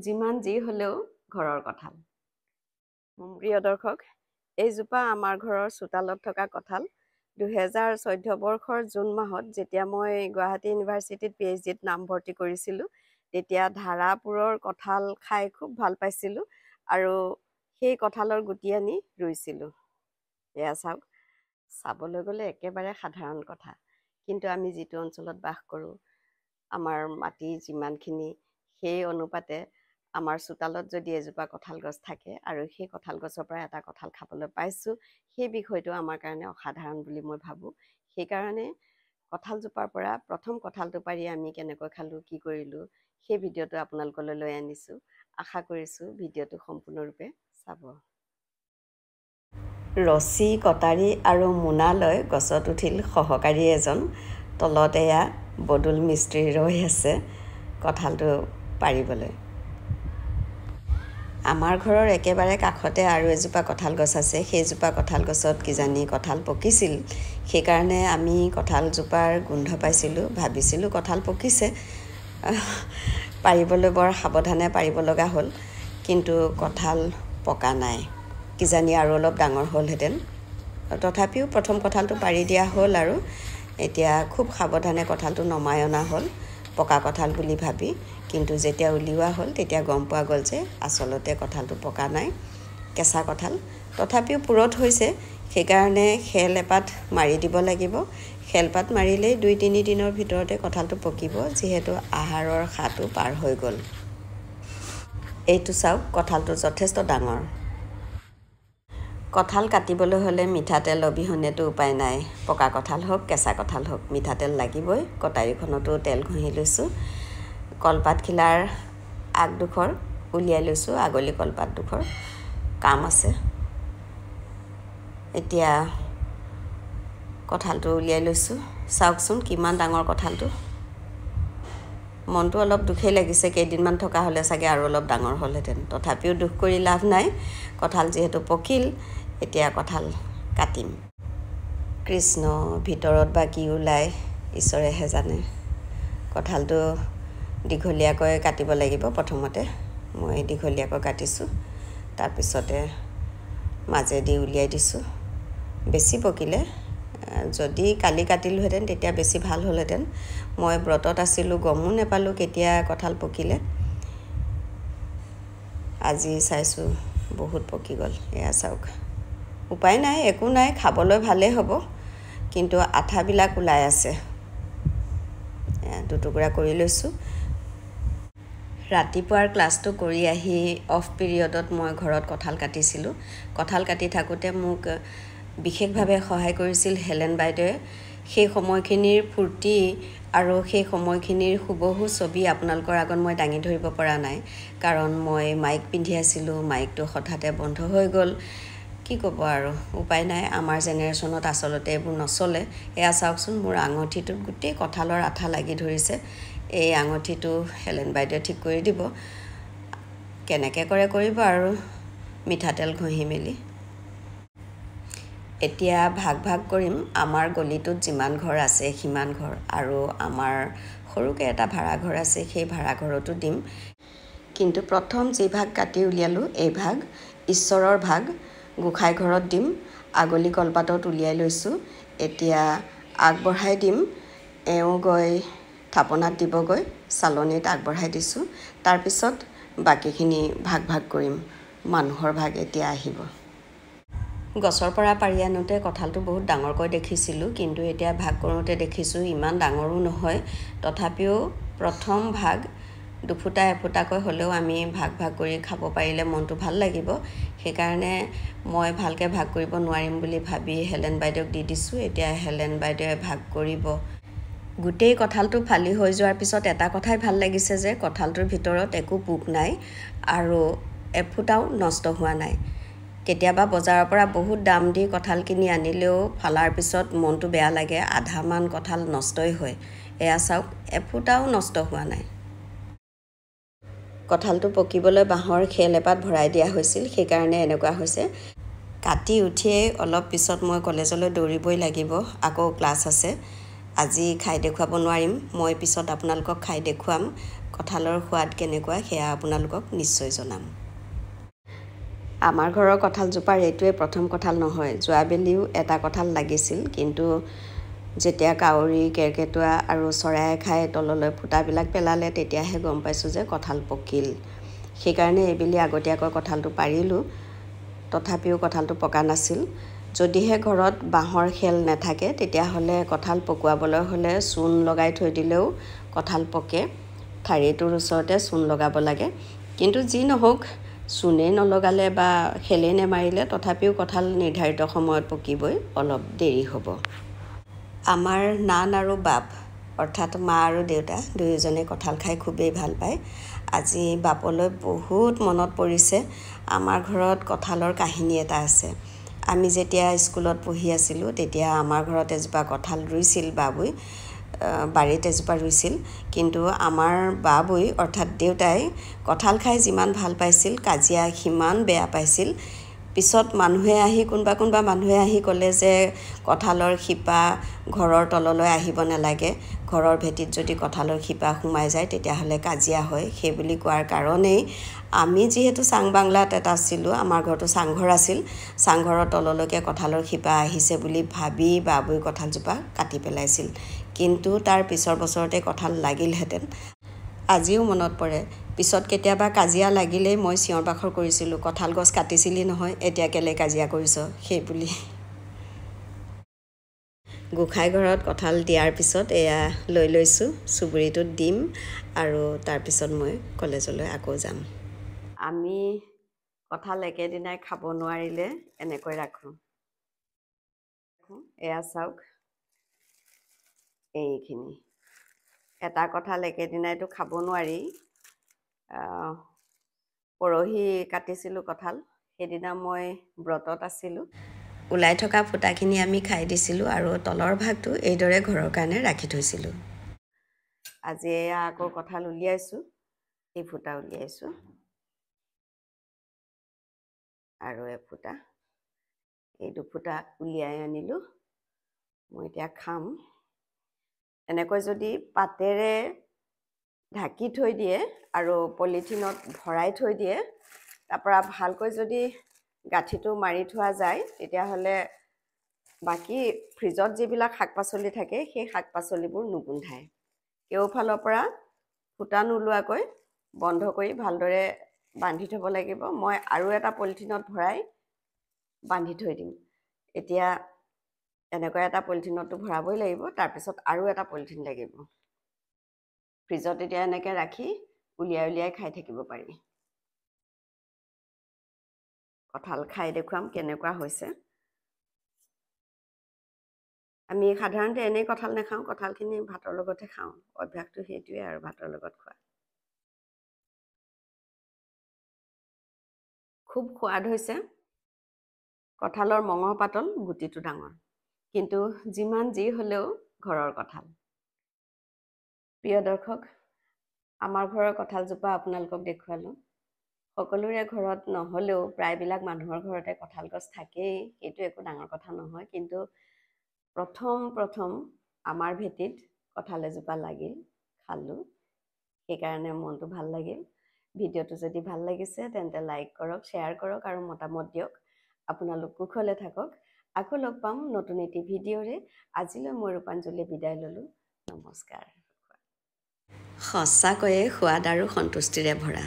যিমান যি হলেও ঘৰৰ কঁঠাল। প্ৰিয় দৰ্শক, এইজোপা আমাৰ ঘৰৰ চোতালত থকা কঁঠাল 2014 বৰ্ষৰ জুন মাহত যেতিয়া মই গুৱাহাটী ইউনিভাৰ্চিটিত PhDত নামভৰ্তি কৰিছিলোঁ, তেতিয়া ধাৰাপুৰৰ কঁঠাল খাই খুব ভাল পাইছিলোঁ আৰু সেই কঁঠালৰ গুটি আনি ৰুইছিলোঁ। এয়া চাওক, চাবলৈ গ'লে একেবাৰে সাধাৰণ কথা, কিন্তু আমি যিটো অঞ্চলত বাস কৰোঁ, আমাৰ মাটি যিমানখিনি, সেই অনুপাতে আমাৰ চোতালত যদি এজোপা কঁঠাল গছ থাকে আৰু সেই কঁঠাল গছৰ পৰা এটা কঁঠাল খাবলৈ পাইছোঁ, সেই বিষয়টো আমাৰ কাৰণে অসাধাৰণ বুলি মই ভাবোঁ। সেইকাৰণে কঁঠালজোপাৰ পৰা প্ৰথম কঁঠালটো পাৰি আমি কেনেকৈ খালোঁ, কি কৰিলোঁ, সেই ভিডিঅ'টো আপোনালোকলৈ লৈ আনিছোঁ। আশা কৰিছোঁ ভিডিঅ'টো সম্পূৰ্ণৰূপে চাব। ৰছী, কটাৰী আৰু মোনা লৈ গছত উঠিল সহকাৰী এজন। তলত এয়া বদুল মিস্ত্ৰী ৰৈ আছে কঁঠালটো পাৰিবলৈ। আমাৰ ঘৰৰ একেবাৰে কাষতে আৰু এজোপা কঁঠাল গছ আছে। সেইজোপা কঁঠাল গছত কিজানি কঁঠাল পকিছিল, সেইকাৰণে আমি কঁঠালজোপাৰ গোন্ধ পাইছিলোঁ, ভাবিছিলোঁ কঁঠাল পকিছে। পাৰিবলৈ বৰ সাৱধানে পাৰিব লগা হ'ল, কিন্তু কঁঠাল পকা নাই। কিজানি আৰু অলপ ডাঙৰ হ'লহেঁতেন। তথাপিও প্ৰথম কঁঠালটো পাৰি দিয়া হ'ল আৰু এতিয়া খুব সাৱধানে কঁঠালটো নমাই অনা হ'ল পকা কঁঠাল বুলি ভাবি। কিন্তু যেতিয়া উলিওৱা হ'ল তেতিয়া গম পোৱা গ'ল যে আচলতে কঁঠালটো পকা নাই, কেঁচা কঁঠাল। তথাপিও পুৰঠ হৈছে, সেইকাৰণে খেল এপাত মাৰি দিব লাগিব। খেলপাত মাৰিলেই 2-3 দিনৰ ভিতৰতে কঁঠালটো পকিব, যিহেতু আহাৰৰ সাটো পাৰ হৈ গ'ল। এইটো চাওক, কঁঠালটো যথেষ্ট ডাঙৰ। কঁঠাল কাটিবলৈ হ'লে মিঠাতেল অবিহনেতো উপায় নাই। পকা কঁঠাল হওক, কেঁচা কঁঠাল হওক, মিঠাতেল লাগিবই। কটাৰীখনতো তেল ঘঁহি লৈছোঁ। কলপাতখিলাৰ আগডোখৰ উলিয়াই লৈছোঁ, আগলি কলপাতডোখৰ কাম আছে। এতিয়া কঁঠালটো উলিয়াই লৈছোঁ। চাওকচোন কিমান ডাঙৰ কঁঠালটো। মনটো অলপ দুখেই লাগিছে, কেইদিনমান থকা হ'লে চাগে আৰু অলপ ডাঙৰ হ'লহেঁতেন। তথাপিও দুখ কৰি লাভ নাই, কঁঠাল যিহেতু পকিল, এতিয়া কঁঠাল কাটিম। কৃষ্ণ, ভিতৰত বা কি ওলায় ঈশ্বৰেহে জানে। কঁঠালটো দীঘলীয়াকৈ কাটিব লাগিব। প্ৰথমতে মই দীঘলীয়াকৈ কাটিছোঁ, তাৰপিছতে মাজেদি উলিয়াই দিছোঁ। বেছি পকিলে, যদি কালি কাটিলোহেঁতেন তেতিয়া বেছি ভাল হ'লহেঁতেন। মই ব্ৰতত আছিলোঁ, গমো নেপালোঁ কেতিয়া কঁঠাল পকিলে। আজি চাইছোঁ বহুত পকি গ'ল। এয়া চাওক, উপায় নাই, একো নাই, খাবলৈ ভালেই হ'ব, কিন্তু আঠাবিলাক ওলাই আছে। দুটুকুৰা কৰি লৈছোঁ। ৰাতিপুৱাৰ ক্লাছটো কৰি আহি অফ পিৰিয়ডত মই ঘৰত কঁঠাল কাটিছিলোঁ। কঁঠাল কাটি থাকোঁতে মোক বিশেষভাৱে সহায় কৰিছিল হেলেন বাইদেৱে। সেই সময়খিনিৰ ফূৰ্তি আৰু সেই সময়খিনিৰ হুবহু ছবি আপোনালোকৰ আগত মই দাঙি ধৰিব পৰা নাই, কাৰণ মই মাইক পিন্ধি আছিলোঁ। মাইকটো হঠাতে বন্ধ হৈ গ'ল। কি ক'ব আৰু, উপায় নাই। আমাৰ জেনেৰেশ্যনত আচলতে এইবোৰ নচলে। এয়া চাওকচোন, মোৰ আঙঠিটোত গোটেই কঁঠালৰ আঠা লাগি ধৰিছে। এই আঙঠিটো হেলেন বাইদেৱে ঠিক কৰি দিব। কেনেকৈ কৰে কৰিব আৰু, মিঠাতেল ঘঁহি মেলি। এতিয়া ভাগ ভাগ কৰিম। আমাৰ গলিটোত যিমান ঘৰ আছে সিমান ঘৰ, আৰু আমাৰ সৰুকৈ এটা ভাড়াঘৰ আছে, সেই ভাড়াঘৰতো দিম। কিন্তু প্ৰথম যি ভাগ কাটি উলিয়ালোঁ, এই ভাগ ঈশ্বৰৰ ভাগ, গোসাঁই ঘৰত দিম। আগলি কলপাতত উলিয়াই লৈছোঁ। এতিয়া আগবঢ়াই দিম। এওঁ গৈ থাপনাত দিবগৈ, চালনীত আগবঢ়াই দিছোঁ। তাৰপিছত বাকীখিনি ভাগ ভাগ কৰিম। মানুহৰ ভাগ এতিয়া আহিব। গছৰ পৰা পাৰি আনোতে কঁঠালটো বহুত ডাঙৰকৈ দেখিছিলোঁ, কিন্তু এতিয়া ভাগ কৰোঁতে দেখিছোঁ ইমান ডাঙৰো নহয়। তথাপিও প্ৰথম ভাগ দুফুটা এফুটাকৈ হ'লেও আমি ভাগ ভাগ কৰি খাব পাৰিলে মনটো ভাল লাগিব। সেইকাৰণে মই ভালকৈ ভাগ কৰিব নোৱাৰিম বুলি ভাবি হেলেন বাইদেউক দি দিছোঁ। এতিয়া হেলেন বাইদেৱে ভাগ কৰিব। গোটেই কঁঠালটো ফালি হৈ যোৱাৰ পিছত এটা কথাই ভাল লাগিছে যে কঁঠালটোৰ ভিতৰত একো পোক নাই আৰু এফুটাও নষ্ট হোৱা নাই। কেতিয়াবা বজাৰৰ পৰা বহুত দাম দি কঁঠাল কিনি আনিলেও ফালাৰ পিছত মনটো বেয়া লাগে, আধামান কঁঠাল নষ্টই হয়। এয়া চাওক, এফুটাও নষ্ট হোৱা নাই। কঁঠালটো পকিবলৈ বাঁহৰ খেল এপাত ভৰাই দিয়া হৈছিল, সেইকাৰণে এনেকুৱা হৈছে। কাটি উঠিয়েই অলপ পিছত মই কলেজলৈ দৌৰিবই লাগিব, আকৌ ক্লাছ আছে। আজি খাই দেখুৱাব নোৱাৰিম, মই পিছত আপোনালোকক খাই দেখুৱাম। কঁঠালৰ সোৱাদ কেনেকুৱা সেয়া আপোনালোকক নিশ্চয় জনাম। আমাৰ ঘৰৰ কঁঠালজোপাৰ এইটোৱে প্ৰথম কঁঠাল নহয়। যোৱাবেলিও এটা কঁঠাল লাগিছিল, কিন্তু যেতিয়া কাউৰী, কেৰ্কেটুৱা আৰু চৰায়ে খাই তললৈ ফুটাবিলাক পেলালে তেতিয়াহে গম পাইছোঁ যে কঁঠাল পকিল। সেইকাৰণে এইবেলি আগতীয়াকৈ কঁঠালটো পাৰিলোঁ। তথাপিও কঁঠালটো পকা নাছিল। যদিহে ঘৰত বাঁহৰ খেল নাথাকে তেতিয়াহ'লে কঁঠাল পকুৱাবলৈ হ'লে চূণ লগাই থৈ দিলেও কঁঠাল পকে। ঠাৰিটোৰ ওচৰতে চূণ লগাব লাগে। কিন্তু যি নহওক, চূণেই নলগালে বা খেলেই নেমাৰিলে তথাপিও কঁঠাল নিৰ্ধাৰিত সময়ত পকিবই, অলপ দেৰি হ'ব। আমাৰ নান আৰু বাপ অৰ্থাৎ মা আৰু দেউতা দুয়োজনে কঁঠাল খাই খুবেই ভাল পায়। আজি বাপলৈ বহুত মনত পৰিছে। আমাৰ ঘৰত কঁঠালৰ কাহিনী এটা আছে। আমি যেতিয়া স্কুলত পঢ়ি আছিলোঁ তেতিয়া আমাৰ ঘৰত এজোপা কঁঠাল ৰুইছিল বাবুই, বাৰীত এজোপা ৰুইছিল। কিন্তু আমাৰ বাবুই অৰ্থাৎ দেউতাই কঁঠাল খাই যিমান ভাল পাইছিল, কাজিয়া সিমান বেয়া পাইছিল। পিছত কোনোবা মানুহে আহি ক'লে যে কঁঠালৰ শিপা ঘৰৰ তললৈ আহিব নালাগে, ঘৰৰ ভেটিত যদি কঁঠালৰ শিপা সোমাই যায় তেতিয়াহ'লে কাজিয়া হয়। সেই বুলি কোৱাৰ কাৰণেই আমি যিহেতু চাং বাংলাত এটা আছিলোঁ, আমাৰ ঘৰতো চাংঘৰ আছিল, চাংঘৰৰ তললৈকে কঁঠালৰ শিপা আহিছে বুলি ভাবি বাবুই কঁঠালজোপা কাটি পেলাইছিল। কিন্তু তাৰ পিছৰ বছৰতে কঁঠাল লাগিলহেঁতেন। আজিও মনত পৰে। পিছত কেতিয়াবা কাজিয়া লাগিলেই মই চিঞৰ বাখৰ কৰিছিলোঁ, কঁঠাল গছ কাটিছিলি নহয়, এতিয়া কেলৈ কাজিয়া কৰিছ, সেই বুলি। গোঁসাই ঘৰত কঁঠাল দিয়াৰ পিছত এয়া লৈ লৈছোঁ, চুবুৰীটোত দিম আৰু তাৰপিছত মই কলেজলৈ আকৌ যাম। আমি কঁঠাল একেদিনাই খাব নোৱাৰিলে এনেকৈ ৰাখোঁ। এয়া চাওক, এইখিনি এটা কঁঠাল একেদিনাইতো খাব নোৱাৰি। পৰহি কাটিছিলোঁ কঁঠাল, সেইদিনা মই ব্ৰতত আছিলোঁ। ওলাই থকা ফুটাখিনি আমি খাই দিছিলোঁ আৰু তলৰ ভাগটো এইদৰে ঘৰৰ কাৰণে ৰাখি থৈছিলোঁ। আজি এয়া আকৌ কঁঠাল উলিয়াইছোঁ, এই ফুটা উলিয়াইছোঁ আৰু এফুটা, এই দুফুটা উলিয়াই আনিলোঁ। মই এতিয়া খাম। এনেকৈ যদি পাতেৰে ঢাকি থৈ দিয়ে আৰু পলিথিনত ভৰাই থৈ দিয়ে, তাৰপৰা ভালকৈ যদি গাঁঠিটো মাৰি থোৱা যায় তেতিয়াহ'লে বাকী ফ্ৰিজত যিবিলাক শাক পাচলি থাকে সেই শাক পাচলিবোৰ নুগোন্ধায়। কেওফালৰ পৰা ফুটা নোলোৱাকৈ বন্ধ কৰি ভালদৰে বান্ধি থ'ব লাগিব। মই আৰু এটা পলিথিনত ভৰাই বান্ধি থৈ দিম। এতিয়া এনেকৈ এটা পলিথিনতটো ভৰাবই লাগিব, তাৰপিছত আৰু এটা পলিথিন লাগিব। ফ্ৰিজত এতিয়া এনেকৈ ৰাখি উলিয়াই খাই থাকিব পাৰি। কঁঠাল খাই দেখুৱাম কেনেকুৱা হৈছে। আমি সাধাৰণতে এনেই কঁঠাল নাখাওঁ, কঁঠালখিনি ভাতৰ লগতহে খাওঁ। অভ্যাসটো সেইটোৱে আৰু, ভাতৰ লগত খোৱা। খুব সোৱাদ হৈছে। কঁঠালৰ মঙহ পাতল, গুটিটো ডাঙৰ, কিন্তু যিমান যি হ'লেও ঘৰৰ কঁঠাল। প্ৰিয় দৰ্শক, আমাৰ ঘৰৰ কঁঠালজোপা আপোনালোকক দেখুৱালোঁ। সকলোৰে ঘৰত নহ'লেও প্ৰায়বিলাক মানুহৰ ঘৰতে কঁঠাল গছ থাকেই, সেইটো একো ডাঙৰ কথা নহয়। কিন্তু প্ৰথম আমাৰ ভেটিত কঁঠাল এজোপা লাগিল, খালোঁ, সেইকাৰণে মনটো ভাল লাগিল। ভিডিঅ'টো যদি ভাল লাগিছে তেন্তে লাইক কৰক, শ্বেয়াৰ কৰক আৰু মতামত দিয়ক। আপোনালোক কুশলে থাকক। আকৌ লগ পাম নতুন এটি ভিডিঅ'ৰে। আজিলৈ মই ৰূপাঞ্জলি বিদায় ল'লোঁ। নমস্কাৰ। সঁচাকৈয়ে সোৱাদ আৰু সন্তুষ্টিৰে ভৰা।